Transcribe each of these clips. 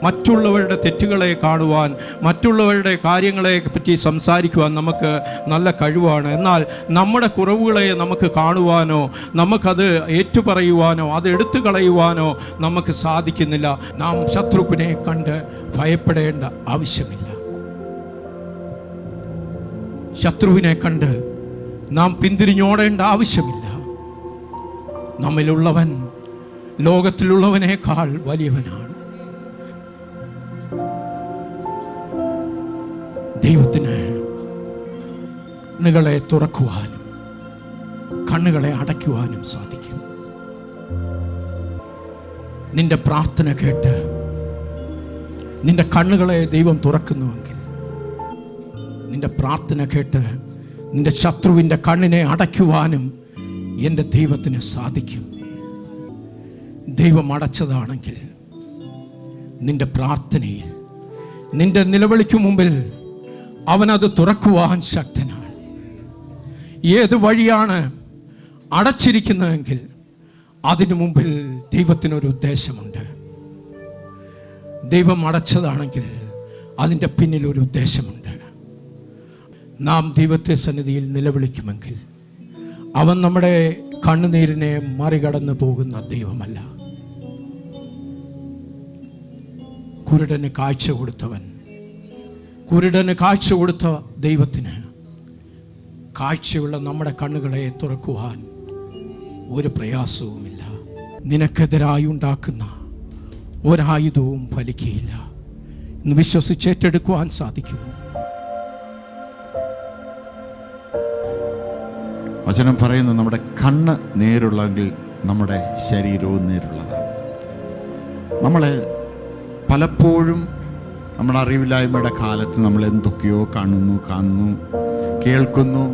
മറ്റുള്ളവരുടെ തെറ്റുകളെ കാണുവാൻ, മറ്റുള്ളവരുടെ കാര്യങ്ങളെ പറ്റി സംസാരിക്കുവാൻ നമുക്ക് നല്ല കഴിവാണ്. എന്നാൽ നമ്മുടെ കുറവുകളെ നമുക്ക് കാണുവാനോ നമുക്കത് ഏറ്റുപറയുവാനോ അത് എടുത്തു കളയുവാനോ നമുക്ക് സാധിക്കുന്നില്ല. നാം ശത്രുവിനെ കണ്ട് ഭയപ്പെടേണ്ട ആവശ്യമില്ല. ശത്രുവിനെ കണ്ട് നാം പിന്തിരിഞ്ഞോടേണ്ട ആവശ്യമില്ല. നമ്മിലുള്ളവൻ ലോകത്തിലുള്ളവനേക്കാൾ വലിയവനാണ്. ദൈവത്തിന് കണ്ണുകളെ തുറക്കുവാനും കണ്ണുകളെ അടയ്ക്കുവാനും സാധിക്കും. നിന്റെ പ്രാർത്ഥന കേട്ട് നിന്റെ കണ്ണുകളെ ദൈവം തുറക്കുന്നുവെങ്കിൽ, നിന്റെ പ്രാർത്ഥന കേട്ട് നിന്റെ ശത്രുവിൻ്റെ കണ്ണിനെ അടയ്ക്കുവാനും എൻ്റെ ദൈവത്തിന് സാധിക്കും. ദൈവം അടച്ചതാണെങ്കിൽ നിന്റെ പ്രാർത്ഥനയിൽ, നിന്റെ നിലവിളിക്ക് മുമ്പിൽ അവനത് തുറക്കുവാൻ ശക്തനാണ്. ഏത് വഴിയാണ് അടച്ചിരിക്കുന്നതെങ്കിൽ അതിനു മുമ്പിൽ ദൈവത്തിനൊരു ഉദ്ദേശമുണ്ട്. ദൈവം അടച്ചതാണെങ്കിൽ അതിൻ്റെ പിന്നിലൊരു ഉദ്ദേശമുണ്ട്. നാം ദൈവത്തെ സന്നിധിയിൽ നിലവിളിക്കുമെങ്കിൽ അവൻ നമ്മുടെ കണ്ണുനീരിനെ മറികടന്നു പോകുന്ന ദൈവമല്ല. കുരുടന് കാഴ്ച കൊടുത്തവൻ, കുരുടന് കാഴ്ച കൊടുത്ത ദൈവത്തിന് കാഴ്ചയുള്ള നമ്മുടെ കണ്ണുകളെ തുറക്കുവാൻ ഒരു പ്രയാസവുമില്ല. നിനക്കെതിരായി ഉണ്ടാക്കുന്ന ഒരായുധവും ഫലിക്കുകയില്ല. ഇന്ന് വിശ്വസിച്ചേറ്റെടുക്കുവാൻ സാധിക്കുമോ? വചനം പറയുന്നത് നമ്മുടെ കണ്ണ് നേരുള്ളെങ്കിൽ നമ്മുടെ ശരീരവും നേരുള്ളതാണ്. നമ്മളെ പലപ്പോഴും നമ്മുടെ അറിവില്ലായ്മയുടെ കാലത്ത് നമ്മൾ എന്തൊക്കെയോ കാണുന്നു, കേൾക്കുന്നു.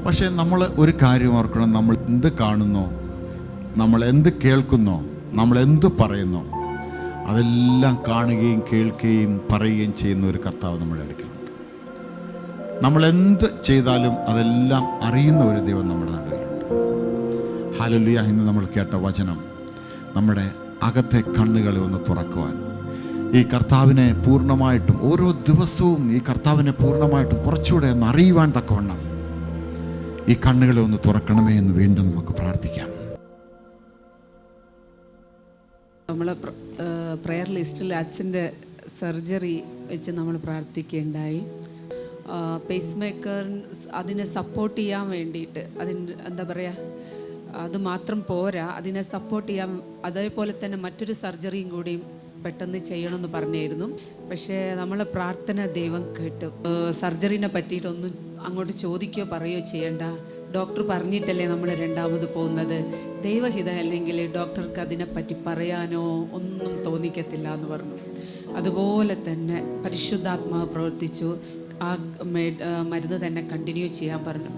പക്ഷേ നമ്മൾ ഒരു കാര്യം ഓർക്കണം, നമ്മൾ എന്ത് കാണുന്നോ, നമ്മൾ എന്ത് കേൾക്കുന്നോ, നമ്മൾ എന്ത് പറയുന്നോ, അതെല്ലാം കാണുകയും കേൾക്കുകയും പറയുകയും ചെയ്യുന്ന ഒരു കർത്താവ് നമ്മുടെ അടുക്കലുണ്ട്. നമ്മൾ എന്ത് ചെയ്താലും അതെല്ലാം അറിയുന്ന ഒരു ദൈവം നമ്മുടെ നടുവിലുണ്ട്. ഹല്ലേലൂയ. ഇന്ന് നമ്മൾ കേട്ട വചനം നമ്മുടെ അകത്തെ കണ്ണുകളെ ഒന്ന് തുറക്കുവാൻ, ഈ കർത്താവിനെ പൂർണ്ണമായിട്ടും ഓരോ ദിവസവും ഈ കർത്താവിനെ പൂർണ്ണമായിട്ടും കുറച്ചുകൂടെ ഒന്ന് അറിയുവാൻ തക്കവണ്ണം ഈ കണ്ണുകളെ ഒന്ന് തുറക്കണമേ എന്ന് വീണ്ടും നമുക്ക് പ്രാർത്ഥിക്കാം. നമ്മൾ പ്രെയർ ലിസ്റ്റിൽ അച്ഛൻ്റെ സർജറി വെച്ച് നമ്മൾ പ്രാർത്ഥിക്കുകയുണ്ടായി. പേസ് മേക്കർ അതിനെ സപ്പോർട്ട് ചെയ്യാൻ വേണ്ടിയിട്ട്, അതിന് എന്താ പറയുക, അത് മാത്രം പോരാ, അതിനെ സപ്പോർട്ട് ചെയ്യാൻ അതേപോലെ തന്നെ മറ്റൊരു സർജറിയും കൂടി പെട്ടെന്ന് ചെയ്യണമെന്ന് പറഞ്ഞായിരുന്നു. പക്ഷേ നമ്മളെ പ്രാർത്ഥന ദൈവം കേട്ടു. സർജറിനെ പറ്റിയിട്ടൊന്നും അങ്ങോട്ട് ചോദിക്കുകയോ പറയുകയോ ചെയ്യണ്ട, ഡോക്ടർ പറഞ്ഞിട്ടല്ലേ നമ്മൾ രണ്ടാമത് പോകുന്നത്, ദൈവഹിതം അല്ലെങ്കിൽ ഡോക്ടർക്ക് അതിനെപ്പറ്റി പറയാനോ ഒന്നും തോന്നിക്കത്തില്ല എന്ന് പറഞ്ഞു. അതുപോലെ തന്നെ പരിശുദ്ധാത്മാവ് പ്രവർത്തിച്ചു. ആ മരുന്ന് തന്നെ കണ്ടിന്യൂ ചെയ്യാൻ പറഞ്ഞു.